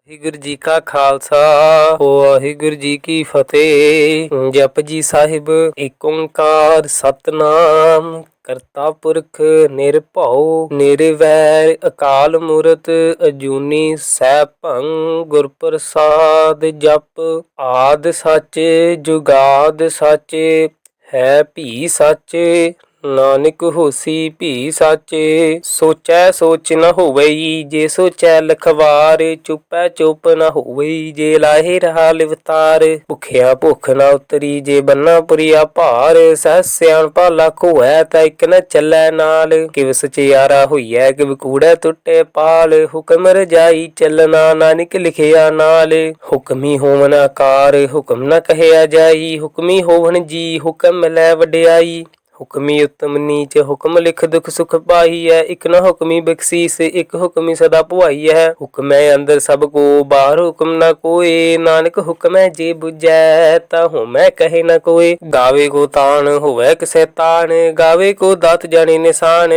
ਵਾਹਿਗੁਰੂ ਜੀ ਕਾ ਖਾਲਸਾ ਵਾਹਿਗੁਰੂ ਜੀ ਕੀ ਫਤਿਹ। ਜਪਜੀ ਸਾਹਿਬ ਏਕ ਓੰਕਾਰ ਸਤਨਾਮ ਕਰਤਾ ਪੁਰਖ ਨਿਰਭਉ ਨਿਰਵੈਰ ਅਕਾਲ ਮੂਰਤ ਅਜੂਨੀ ਸੈਭੰ ਗੁਰ ਪ੍ਰਸਾਦ। ਜਪ ਆਦ ਸੱਚ ਜੁਗਾਦ ਸੱਚ ਹੈ ਭੀ ਸੱਚ ਨਾਨਕ ਹੋਸੀ ਭੀ ਸਾਚੇ। ਸੋਚੈ ਸੋਚ ਨ ਹੋਵਈ ਜੇ ਸੋਚੈ ਲਖਵਾਰ ਚੁੱਪੈ ਚੁੱਪ ਨ ਹੋਵਈ ਜੇ ਲਾਹੇ ਰਹਾ ਲਿਵਤਾਰ। ਭੁਖਿਆ ਭੁੱਖ ਨ ਉਤਰੀ ਜੇ ਬੰਨਾ ਪੁਰੀਆ ਭਾਰ ਸਹਿ ਸਿਆਣਪਾ ਲੱਖ ਹੋਐ ਤਾਂ ਇੱਕ ਨ ਚੱਲੈ ਨਾਲ। ਕਿਵ ਸਚਿਆਰਾ ਹੋਈਐ ਕਿਵ ਕੂੜੈ ਟੁੱਟੇ ਪਾਲ ਹੁਕਮ ਰਜਾਈ ਚੱਲਣਾ ਨਾਨਕ ਲਿਖਿਆ ਨਾਲ। ਹੁਕਮੀ ਹੋਵਨ ਆਕਾਰ ਹੁਕਮ ਨ ਕਹਿਆ ਜਾਈ ਹੁਕਮੀ ਹੋਵਨ ਜੀ ਹੁਕਮ ਮਿਲੈ ਵਡਿਆਈ। ਹੁਕਮੀ ਉਤਮ ਨੀਚ ਹੁਕਮ ਲਿਖ ਦੁਖ ਸੁਖ ਪਾਈ ਹੈ ਇੱਕ ਨ ਹੁਕਮੀ ਬਖਸ਼ੀਸ ਇੱਕ ਹੁਕਮੀ ਸਦਾ ਭੁਆਈ ਹੈ। ਹੁਕਮੈ ਅੰਦਰ ਸਭ ਕੋ ਬਾਹਰ ਹੁਕਮ ਨ ਕੋਏ ਨਾਨਕ ਹੁਕਮੈ ਜੇ ਬੁਝੈ ਤਾਂ ਹੋਮੈ ਕਹੇ ਨ ਕੋਏ। ਗਾਵੇ ਕੋ ਤਾਣ ਹੋਵੈ ਕਿਸੈ ਤਾਣ ਗਾਵੇ ਕੋ ਦਾਤ ਜਾਣੇ ਨਿਸ਼ਾਨ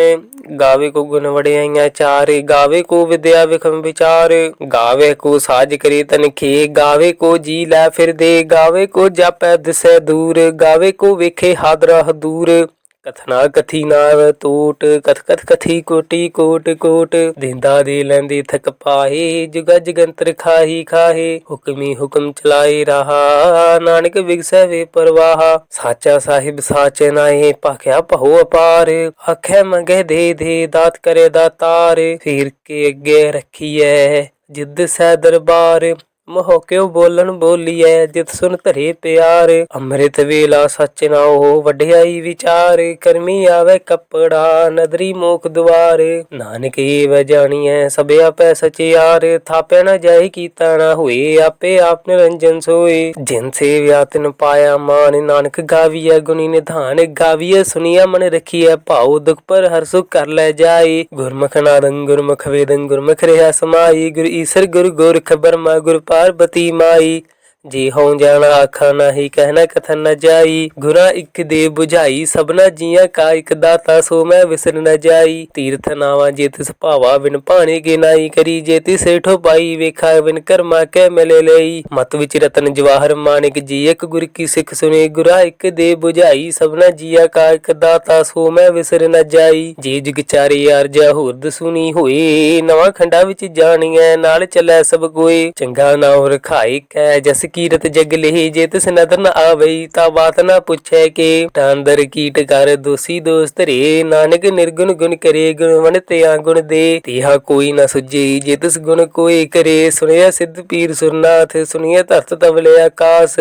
ਗਾਵੇ ਕੋ ਗੁਣ ਵਡਿਆਈਆਂ ਚਾਰ ਗਾਵੇ ਕੋ ਵਿਦਿਆ ਵਿਖਮ ਵਿਚਾਰ। ਗਾਵੇ ਕੋ ਸਾਜ ਕਰੇ ਤਨਖੇ ਗਾਵੇ ਕੋ ਜੀ ਲੈ ਫਿਰਦੇ ਗਾਵੇ ਕੋ ਜਾਪੈ ਦਿਸੈ ਦੂਰ ਗਾਵੇ ਕੋ ਵੇਖੇ ਹਾਦਰਾ ਹਦੂਰ। ਕਥਨਾ ਕਥੀ ਨਾਵ ਟੂਟ ਕਥ ਕਥ ਕਥੀ ਕੋਟੀ ਕੋਟ ਕੋਟ ਦਿੰਦਾ ਦੇ ਲੈਂਦੇ ਥਕ ਪਾਏ ਜੁਗਾ ਜਗੰਤਰ ਖਾਹੀ ਖਾਹੇ। ਹੁਕਮੀ ਹੁਕਮ ਚਲਾਏ ਰਹਾ ਨਾਨਕ ਵਿਗਸੈ ਵੇ ਪਰਵਾਹ। ਸਾਚਾ ਸਾਹਿਬ ਸਾਚ ਨਾਏ ਭਾਖਿਆ ਭਉ ਅਪਾਰ ਆਖੈ ਮੰਗੇ ਦੇ ਦੇ ਦਾਤ ਕਰੇ ਦਾਤਾਰ। ਫੇਰ ਕੇ ਅੱਗੇ ਰੱਖੀਐ ਜਿੱਦ ਸੈ ਦਰਬਾਰ ਮੋਹ ਕਿਉ ਬੋਲਣ ਬੋਲੀਐ ਜਿਤ ਸੁਨ ਧਰੇ ਪਿਆਰ। ਅੰਮ੍ਰਿਤ ਵੇਲਾ ਸੱਚ ਨਾਉ ਵਡਿਆਈ ਵਿਚਾਰ ਕਰਮੀ ਆਵੇ ਕੱਪੜਾ ਨਦਰੀ ਮੋਖ ਦੁਆਰ। ਨਾਨਕ ਏਵ ਜਾਣੀਐ ਸਭ ਆਪੈ ਸਚਿਆਰ ਥਾਪਿਆ ਨ ਜਾਏ ਕੀਤਾ ਨ ਹੋਏ ਆਪੇ ਆਪ ਨਿਰੰਜਨ ਸੋਏ। ਜਿਨ ਸੇਵਿਆ ਤਿਨ ਪਾਇਆ ਮਾਨ ਨਾਨਕ ਗਾਵੀਐ ਗੁਣੀ ਨਿਧਾਨ ਗਾਵੀਐ ਸੁਣੀਐ ਮਨ ਰਖੀਐ ਭਾਉ ਦੁਖ ਪਰ ਹਰ ਸੁਖ ਕਰ ਲੈ ਜਾਏ। ਗੁਰਮੁਖ ਨਾਦੰ ਗੁਰਮੁਖ ਵੇਦੰ ਗੁਰਮੁਖ ਰਿਹਾ ਸਮਾਈ ਗੁਰ ਈਸਰ ਗੁਰ ਗੋਰਖ ਬਰਮਾ ਗੁਰ ਪਾਰਬਤੀ ਮਾਈ। ਜੇ ਹਉ ਜਾਣਾ ਆਖਾ ਨਾਹੀ ਕਹਿਣਾ ਕਥਨ ਨ ਜਾਈ ਗੁਰਾਂ ਇੱਕ ਦੇ ਬੁਝਾਈ ਸਭਨਾ ਜੀਆਂ ਕਾ ਇੱਕ ਦਾਤਾ ਸੋ ਮੈਂ ਵਿਸਰ ਨ ਜਾਈ। ਤੀਰਥ ਨਾਵਾਂ ਜੇ ਤਿਸ ਭਾਵਾ ਬਿਨ ਭਾਣੇ ਕੇ ਨਾਈ ਕਰੀ ਜੇ ਤਿਸ ਹੇਠੋਂ ਪਾਈ ਵੇਖਾ ਬਿਨ ਕਰਮਾ ਕੈ ਮਿਲੇ ਲਈ। ਮਤ ਵਿੱਚ ਰਤਨ ਜਵਾਹਰ ਮਾਣਿਕ ਜੀ ਇੱਕ ਗੁਰ ਕੀ ਸਿੱਖ ਸੁਨੇ ਗੁਰਾਂ ਇੱਕ ਦੇ ਬੁਝਾਈ ਸਭਨਾ ਜੀਆਂ ਕਾ ਇੱਕ ਦਾਤਾ ਸੋ ਮੈਂ ਵਿਸਰ ਨ ਜਾਈ। ਜੇ ਜੁਗ ਚਾਰੇ ਆਰਜਾ ਹੋਰਦ ਸੁਣੀ ਹੋਏ ਨਵਾਂ ਖੰਡਾ ਵਿੱਚ ਜਾਣੀਐ ਨਾਲ ਚੱਲੈ ਸਭ ਕੋਏ। ਚੰਗਾ ਨਾਉ ਰਖਾਈ ਕੈ ਜਸ ਕੀਰਤ ਜਗ ਲਹੀ ਜੇ ਤਿਸ ਨਦਰ ਨ ਆਵਈ ਤਾ ਬਾਤ ਨ ਪੁੱਛੈ ਕੇ। ਟਾਂਦਰ ਕੀਟ ਕਰ ਦੋਸੀ ਦੋਸ ਧਰੇ ਨਾਨਕ ਨਿਰਗੁਣ ਗੁਣ ਕਰੇ ਗੁਣਵੰਤ ਤਿਆ ਗੁਣ ਦੇ। ਤਿਹਾ ਕੋਈ ਨ ਸੁਝਈ ਜੇ ਤਿਸ ਗੁਣ ਕੋਈ ਕਰੇ ਸੁਣਿਆ ਸਿੱਧ ਪੀਰ ਸੁਰਨਾਥ ਸੁਣੀਏ ਧਰਤ ਤਵਲੇ ਆਕਾਸ।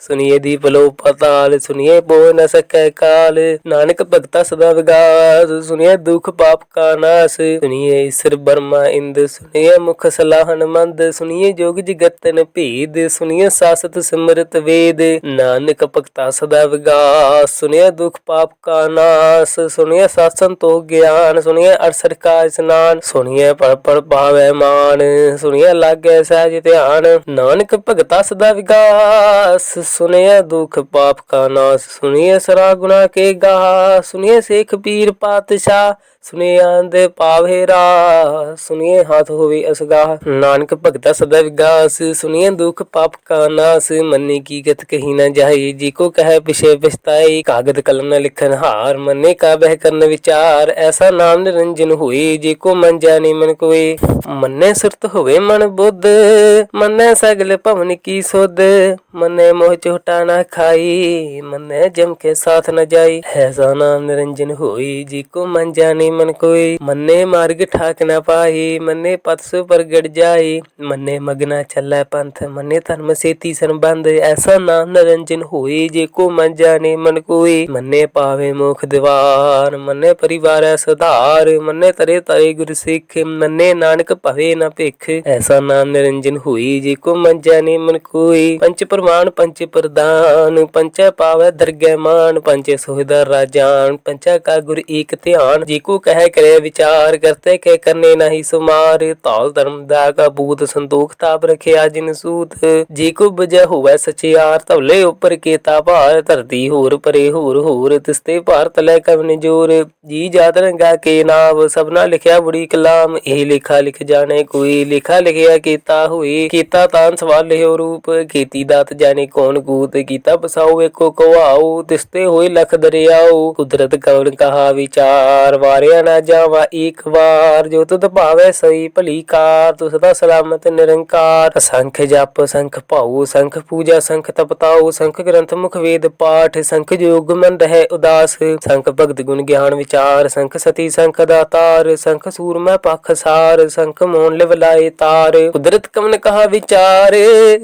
ਸੁਣੀਏ ਦੀਪ ਲੋ ਪਤਾਲ ਸੁਣੀਏ ਬੋਇ ਨ ਸਕੈ ਕਾਲ ਨਾਨਕ ਭਗਤਾ ਸਦਾ ਵਿਗਾਸ ਸੁਣੀਏ ਦੁਖ ਪਾਪ ਕਾ ਨਾਸ। ਸੁਣੀਏ ਈਸਰ ਬਰਮਾ ਇੰਦ ਸੁਣੀਏ ਮੁਖ ਸਲਾਹਨ ਮੰਦ ਸੁਣੀਏ ਜੋਗ ਜਗਤਨ ਭੇਦ ਸੁਣੀਏ ਸਾਸਤ ਸਿਮਰਤ ਵੇਦ। ਨਾਨਕ ਭਗਤਾ ਸਦਾ ਵਿਗਾਸ ਸੁਣੀਏ ਦੁਖ ਪਾਪ ਕਾ ਨਾਸ ਸੁਣੀਏ ਸਤ ਸੰਤੋਖ ਗਿਆਨ ਸੁਣੀਏ ਅਰਸਠ ਕਾ ਇਸਨਾਨ। ਸੁਣੀਏ ਪੜ ਪੜ ਪਾਵੈ ਮਾਨ ਸੁਣੀਏ ਲਾਗੈ ਸਹਿਜ ਧਿਆਨ। ਨਾਨਕ ਭਗਤਾ ਸਦਾ ਵਿਗਾਸ ਸੁਣਿਆ ਦੁਖ ਪਾਪ ਕਾ ਨਾਸ ਸੁਣਿਏ ਸਰਾ ਗੁਨਾ ਕੇ ਗਾ ਸੁਣਿਏ ਸੇਖ ਪੀਰ ਪਾਤਸ਼ਾਹ ਸੁਣਿਏ ਆਂਦੇ ਪਾਵੇ ਰਾ ਸੁਣਿਏ ਹੱਥ ਹੋਵੇ ਅਸਗਾਹ। ਨਾਨਕ ਭਗਤਾ ਸਦਾ ਵਿਗਾਸ ਸੁਣਿਏ ਦੁਖ ਪਾਪ ਕਾ ਨਾਸ ਮੰਨੇ ਕੀ ਗਤ ਕਹੀ ਨ ਜਾਏ ਜੀ ਕੋ ਕਹੈ ਪਿਛੇ ਪਛਤਾਏ। ਕਾਗਦ ਕਲਮ ਨ ਲਿਖਨ ਹਾਰ ਮੰਨੇ ਕਾ ਬਹਿ ਕਰਨ ਵਿਚਾਰ ਐਸਾ ਨਾਮ ਨਿਰੰਜਨ ਹੋਏ ਜੇ ਕੋ ਮਨ ਜਾਣੇ ਮਨ ਕੋਏ। ਮੰਨੇ ਸੁਰਤ ਹੋਵੇ ਮਨ ਬੁੱਧ ਮੰਨੇ ਸਗਲ ਭਵਨ ਕੀ ਸੁਧ ਮੰਨੇ ਮੋਹ ਝੂਟਾ ਨਾ ਖਾਈ ਮੰਨੇ ਜਮ ਕੇ ਸਾਥ ਨ ਜਾਈ। ਐਸਾ ਨਾਮ ਨਿਰੰਜਨ ਹੋਈ ਜੀ ਕੋ ਮਨ ਜਾਣੇ ਮਨ ਕੋਈ। ਮੰਨੇ ਮਾਰਗ ਠਾਕ ਨ ਪਾਈ ਮੰਨੇ ਪਤ ਸੋ ਪ੍ਰਗਟ ਜਾਈ ਮੰਨੇ ਮਗਨਾ ਚੱਲੈ ਪੰਥ ਮੰਨੇ ਧਰਮ ਸੇਤੀ ਸੰਬੰਧ। ਐਸਾ ਨਾਮ ਨਿਰੰਜਨ ਹੋਈ ਜੇ ਕੋ ਮਨ ਜਾਣੇ ਮਨ ਕੋਈ। ਮੰਨੇ ਪਾਵੇ ਮੋਖ ਦੀਵਾਰ ਮੰਨੇ ਪਰਿਵਾਰੈ ਸੁਧਾਰ ਮੰਨੇ ਤਰੇ ਤਰੇ ਗੁਰ ਸਿੱਖ ਮੰਨੇ ਨਾਨਕ ਭਵੇ ਨ ਭਿਖ। ਐਸਾ ਨਾਮ ਨਿਰੰਜਨ ਹੋਈ ਜੇ ਕੋ ਮਨ ਜਾਣੇ ਮਨ ਕੋਈ। ਪੰਚ ਪ੍ਰਮਾਣ ਪੰਚ प्रधान। पंचा पावै दरगह मान, पंचे सोहिदा राजान। पंचा का गुर एक ध्यान, जिको कह करे विचार। करते के करने नहीं सुमार, ताल धर्म दा का बूत। संतोख ताप रखिया जिन सूत, जिको बजह होवै सचियार। तवले उपर केता भार, धरती होर परे होर होर। तिसते भार तले कवन जोर, जी जात रंगा के नाम। सबना लिखिया बुरी कलाम, ए लेखा लिख जाने कोई। लेखा लिखिया केता हुई, केता तान सवाल लियो रूप। खेती दात जाने कौन कूत, कीता बसाओ एको कवाओ। तिसते होए लख दरियाओ, कुदरत कवन कहा विचार। वारिया ना जावा एक बार, जो तुध भावै सही भली कार। तू सदा सलामत निरंकार। संख जप संख पाओ, संख पूजा संख तपताओ। संख ग्रंथ मुख वेद पाठ, संख योग मन रहे उदास। संख भगत गुण ज्ञान विचार, संख सती संख दातार। संख सूरमा पख सार, संख मोहन लिव लाए तार। कुदरत कवन कहा विचार,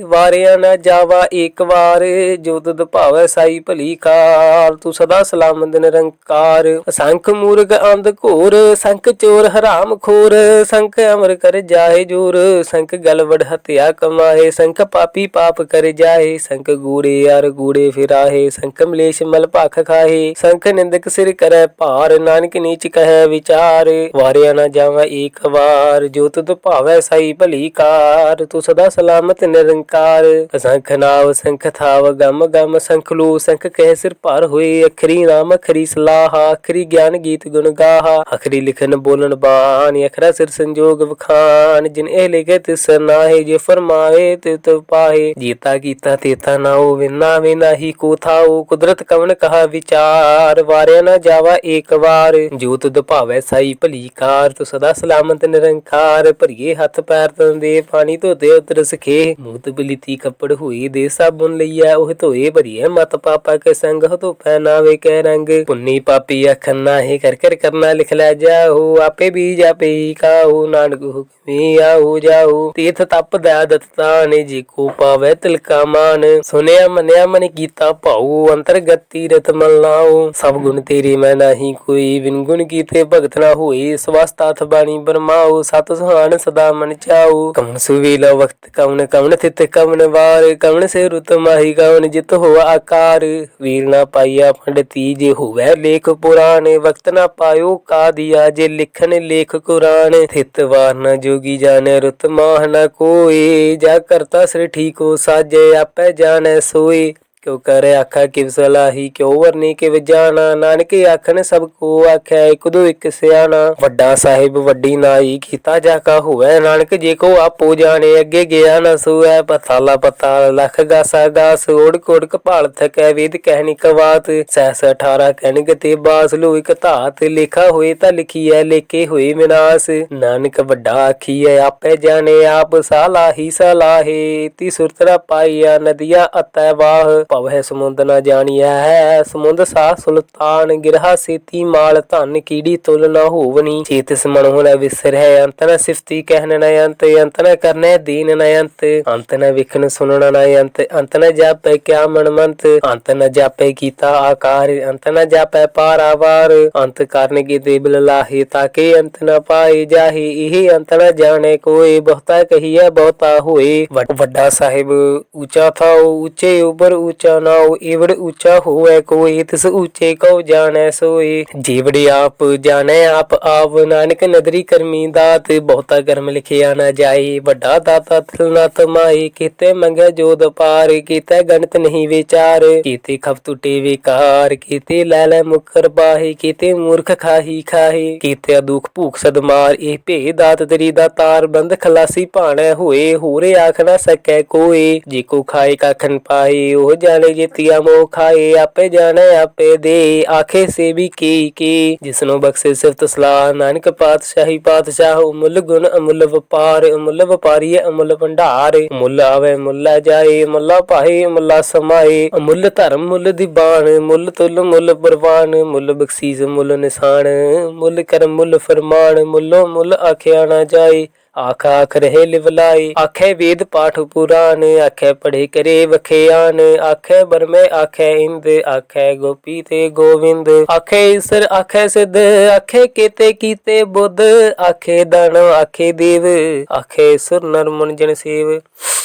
वारिया न जावा एक बार। जो तुध भावै साई भली कार, तू सदा सलामत निरंकार। संख मूर्ख अंध घोर, संख चोर हराम खोर। संख अमर कर जाहे जोर, संख गलबड़ हत्या कमाए। संख पापी पाप कर जाए, संख गूढ़े यार गूढ़े फिराहे। संख मलेश मल पाख खाहे, संख निंदक सिर करे भार। नानक नीच कहे विचार, वारिया न जावा एक बार। जो तुध भावै साई भली कार, तू सदा सलामत निरंकार। संख नाव संख थाव गम गम, संख लो संख कह सिर पार होए। अखरी नाम अखरी सलाहा, अखरी ज्ञान गीत गुण गाहा। अखरी लिखन बोलन बान, अखरा सिर संजोग बखान। जिन ए लिखे तिस नाहे, जे फरमाए तित पाहे। जीता कीता तेता नाओ, विना विना ही को थाओ। कुदरत कवन कहा विचार, वारिया न जावा एक बार। जो तुध भावै साई भली कार, तू सदा सलामत निरंकार। भरिए हथ पैर तन दे, पानी धोते उतर सखे। मूत बलिती कपड़ हुई, दे साबुन लइया ओह धोए। भरिए मत पापा के संग, तो पहनावे के रंग। पुन्नी पापी अखन नाहे, कर कर करना लिख लै जाओ। आपे बीज आपे ही खाओ, नानक हुक्मी आओ जाओ। तीर्थ तप दया दत्तान, जिको पावै तिलका मान। सुनिया मनिया मन कीता भाऊ, अंतरगत तीरथ मल नाओ। सब गुण तेरे मैं नाही कोई, बिन गुण कीते भगत ना होई। स्वास्थाथ बाणी बरमाओ, सत सुहान सदा मन चाओ। कवन सुवेला वक्त कवन कवन थित कवन वार। कवन से रुत माही कवन जित हो आकार। वीर ना पाइया पंडिती, जे होवै लेख पुराण। वक्त ना पायो का दिया, जे लिखन लेख कुरान। थित वार न जोगी जाने, रुत माह न कोई। जा करता सिर ठीक हो साजे, आपे जाने सोई। क्यों करे आखा किव सलाही, क्यों वरनी किव जाना। नानक आखन सबको आखै, एक दो एक सियाना। वड्डा साहिब वड्डी नाई, कीता जाका होवै नानक। जे को आपो जाने, अगे गया न सोऐ। पताला पताल लख गासा गास, ओढ़ ओढ़ कपाल थकै। वेद कहनी कवात, सहस 18 कहन गते बास। लो एक धात लिखा होए, ता लिखिए लेखे होए विनाश। नानक वड्डा आखिए आपे जाने, आप सालाही सलाहे। ती सुरतरा पाइया नदिया अतै वाह। भवै समुंद न जानिया है, समुंद सा सुल्तान। गिरहा सेती माल धन, कीड़ी तुल न होवनी। चेतस मनहु न विसरै, अंत न सिफती कहन न अंत। अंत न करने दीन न अंत, अंत न विखन सुनन न अंत। अंत न जापै क्या मन मंत, अंत न जापै कीता आकार। अंत न जापै पारावार, अंत कारण के देबल लाहे। ताके अंत न पाए जाहे, यही अंत न जाने कोई। बहुता कहिए बहुता होए, वड्डा साहिब ऊंचा था ऊंचे ऊपर ऊंचा नाओ। एवड़ ऊंचा होवे कोई, तिस ऊंचे को जाने सोई। जेवड़े आप जाने आप आप, नानक नदरी करमी दात। बहुता कर्म लिखिया न जाए, वड्डा दाता तिल न तमाए। केते मंगे जोद पार, केते गणित नहीं विचार। केते खप टूटे विकार, केते लैले मुकर बाहे। केते मूर्ख खाही खाहे, केते दुख भूख सदमार। ए भे दात तेरी दातार, बंद खलासी भाणे होए। होरे आख न सकै कोई, जिको खाए काखन पाए। ओह जाने जितिया मोह खाए, आपे जाने आपे दे। आखे से भी की जिसनो बख्शे सिफत सलाह। नानक पातशाही पातशाह, अमुल गुण अमुल वपार। अमुल वपारी अमुल भंडार, मुल आवे मुल जाए। मुला पाए मुला समाए, अमुल धर्म मुल दीवान। मुल तुल मुल परवान, मुल बख्शीस मुल निशान। मुल कर्म मुल फरमान, मुलो मुल आख्या न जाए। आख आख रहे लिवलाए, आखे वेद पाठ पुराण। आखे पढ़े करे वखयान, आखे बरमे आखे इंद। आखे गोपी ते गोविंद, आखे ईश्वर आखे सिद्ध। आखे केते कीते बुद्ध, आखे दानव आखे देव। आखे सुर नर मुनि जन सेव।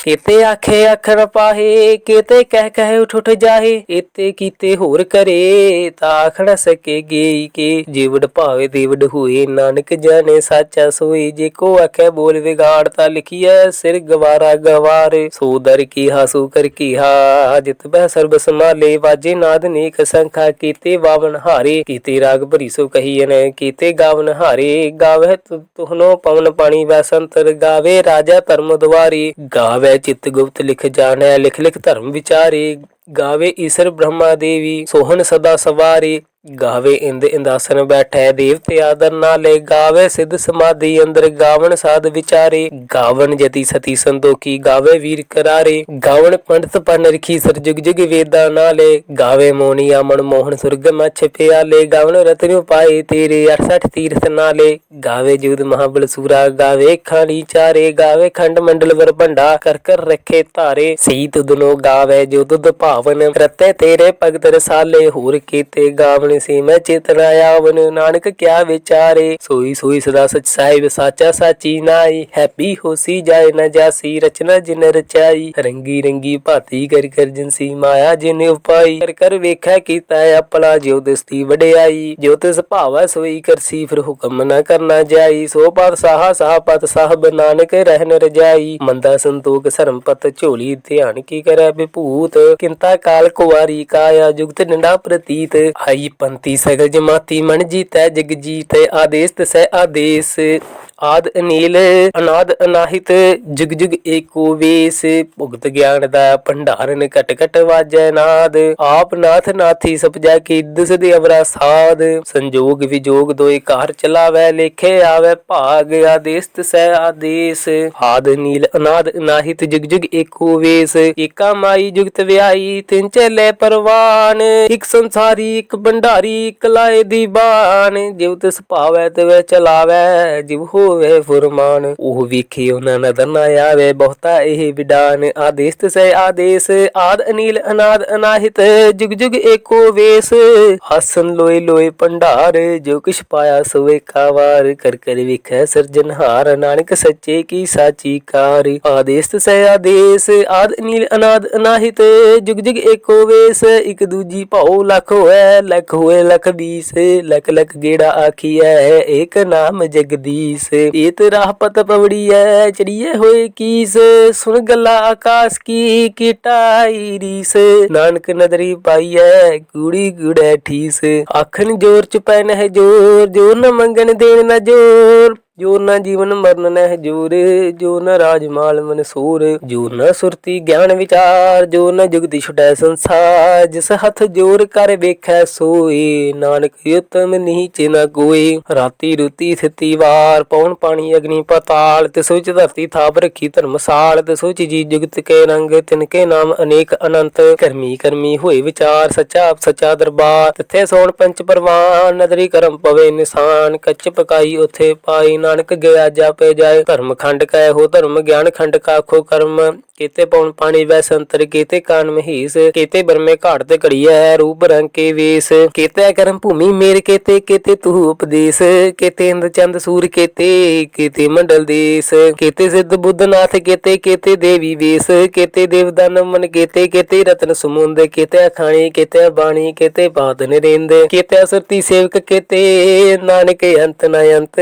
केते आखे आख न पाहे, केते कह कह उठ उठ जाहे, एते कीते होर करे ता आख न सके गेई के। जेवड भावे देवड होए, नानक जाने साचा सोए। जेको आखे बोल विगाड़, ता लिखिए सिर गवारा गवार। सो दर कीहा सो कर कीहा, जित बह सर्ब संभाले। वाजे नाद नेक संखा, कीते बावन हारे। कीते राग भरी सो कहियन, कीते गावन हारे। गावे तुहनो पवन पानी वैसंतर, गावे राजा धर्म द्वारे। गावे चित्त गुप्त लिख जाने, लिख लिख धर्म विचारे। गावे ईश्वर ब्रह्मा देवी, सोहन सदा सवारे। गावे इंद इंदासन बैठे, देवते आदर नाले। गावे सिद्ध समाधि अंदर, गावन साध विचारे। गावन जति सती संतोखी, गावे वीर करारे। गावन पंडित पन रखी सर, जुग जुग वेदा नाले। गावे मोनिया मन मोहन, सुरग मच्छ प्याले। गावन रतन पाए तेरे, 68 तीर्थ नाले। गावे जुद महाबल सूरा, गावे खानी चारे। गावे खंड मंडल वर भंडा, कर कर रखे तारे। सही तुदनो गावे जो तुद भावन, रते तेरे भगत रसाले। होर कीते गावन से मैं चेतना आवन, नानक क्या विचारे। सोई सोई सदा सच साहिब, साचा साची नाई। हैप्पी होसी जाए न जासी, रचना जिन रचाई। रंगी रंगी भाती कर कर जिनसी, माया जिन उपाई। कर कर वेखा कीता अपना, जो दस्ती वडियाई। जो तिस भावा सोई करसी, फिर हुक्म न करना जाई। सो पत साहा साह पत साहब, नानक रहन रजाई। मंदा संतोख सरम पत झोली, ध्यान की करे विभूत। किंता काल कुवारी काया, जुगत निंदा प्रतीत। आई पंती सगल जमाती, मन जीतै जग जीत। आदेश तसै आदेश, आद अनील अनाद अनाहित। जुग जुग एको वेश, भुगत ज्ञान दा भंडारन। कट कट वाजै नाद, आप नाथ नाथी सपजा की। दिस दे अवरा साध, संजोग विजोग दोए कार चलावै। लेखे आवे भाग, आदेश तसै आदेश। आद नील अनाद अनाहित, जुग जुग एको वेश। एका माई जुगत व्याई, तिन चले परवान। एक संसारी एक भंडारी, एक लाए दीवान। जिव तिस भावै तिवै चलावै, जिव होवे फुरमान। ओह वेखे उना नदर न आवे, बहुता एह विडान। आदेश तसै आदेश, आद अनील अनाद अनाहित। जुग जुग एको वेश, आसन लोए लोए भंडार। जो किछ पाया सो एका वार, कर कर वेखै सिरजनहार। नानक सच्चे की साची कार। आदेश तसै आदेश, आद अनील अनाद अनाहित। जुग जुग एको वेश, इक दूजी भाऊ लख होए। लख होए लख बीस, लख लख गेड़ा आखिए। एक नाम जगदीश, एत राह पत पवड़िए। चढ़िए होए कीस, सुन गला आकाश की टाई रीस। नानक नदरी पाइए, कूड़ी कूड़े ठीस। आखन जोर चुपै नह जोर, जोर न मंगन देन न जोर। जोर न जीवन मरण नह जोर, जोर न राजमाल मनसूर। जोर न सुरती ज्ञान विचार, जोर न जुगति छुटै संसार। जिस हथ जोर कर वेखै सोए, नानक उत्तम नीच न कोई। राती रुती थिती वार, पवन पानी अग्नि पताल। तिस विच धरती थाप रखी धर्मसाल। तिस विच जी जुगत के रंग, तिनके नाम अनेक अनंत। करमी करमी होए विचार, सच्चा सच्चा दरबार। तिथे सोन पंच परवान, नदरी करम पवे निशान। कच्च पकाई उथे पाई, नानक गया जापे जाए। धर्म खंड कह हो धर्म, ज्ञान खंड काखो कर्म। केते पवन पानी वै संतर, केते कान महीस। केते बरमे घाट ते घड़िया, रूप रंग के वेश। केते करम भूमि मेर, केते केते तू उपदेश। केते इंद्र चंद सूर, केते केते मंडल देश। केते सिद्ध बुद्ध नाथ, केते केते देवी वेश। केते देवदान मन, केते केते रत्न समुंद। केते अखाणी केते बाणी, केते बात नरेंद। केते असुरती सेवक, केते नानक अंत न अंत।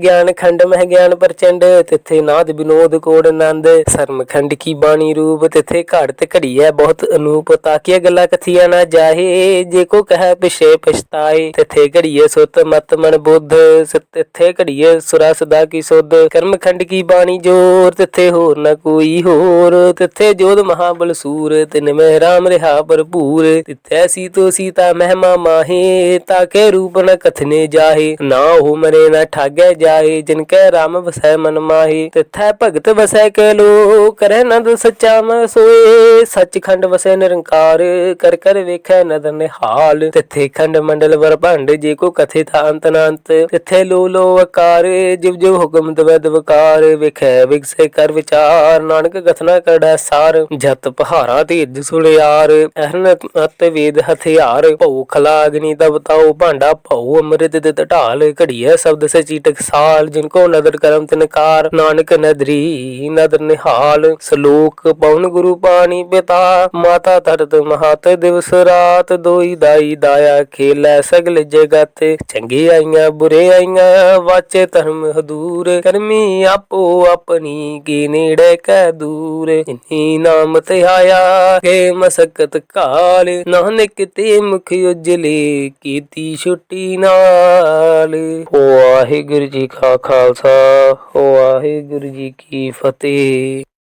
ज्ञान खंड मह ज्ञान प्रचंड, तिथे नाद विनोद कोड नंद। शर्म खंड की बाणी रूप, तिथे घाट घड़िया बहुत अनूप। ताकिया गला कथिया न जाहे, जेको कह पिछे पछताए। तिथे घड़िए सुत मत मन बुद्ध, तिथे घड़िए सुरा सदा की सुध। कर्म खंड की बाणी जोर, तिथे होर न कोई होर। तिथे जोध महाबल सूर, तिन में राम रिहा भरपूर। तिथे सीतो सीता महिमा माहे, ताके रूप न कथने जाहे। ना हो मरे न ठागे जाए, जिनके राम वसै मन माहे। तिथै भगत वसै कै लो, करे नंद सच्चा मैं सोए। सच खंड वसै निरंकार, कर कर वेखै नदर निहाल। तिथे खंड मंडल वर भंड, जेको कथे था अंत अनंत। तिथे लो लो आकार, जिव जिव हुक्म दवै दवकार। वेखै विगसे कर विचार, नानक कथना करै सार। जत पहारा तेज सुनियार, अहरन अत वेद हथियार। भऊ खला अग्नि तब ताऊ, भांडा भऊ अमृत दित ढाल। घड़िया शब्द सची टकसाल, दयाल, जिनको नदर करम तिनकार, नानक नदरी नदर निहाल। श्लोक पवन गुरु पानी पिता, माता तरत महात दिवस रात। दोई दाई दाया खेलै सगल जगत, चंगे आईया बुरे आईया वाचे धर्म हदूर। करमी आपो अपनी की नेड़े कै दूर, इन्हीं नाम तिहाया के मसकत काल। नानक ते मुख उजले कीती छुट्टी नाल। वाहिगुरु जी का खालसा, वाहिगुरु जी की फतेह।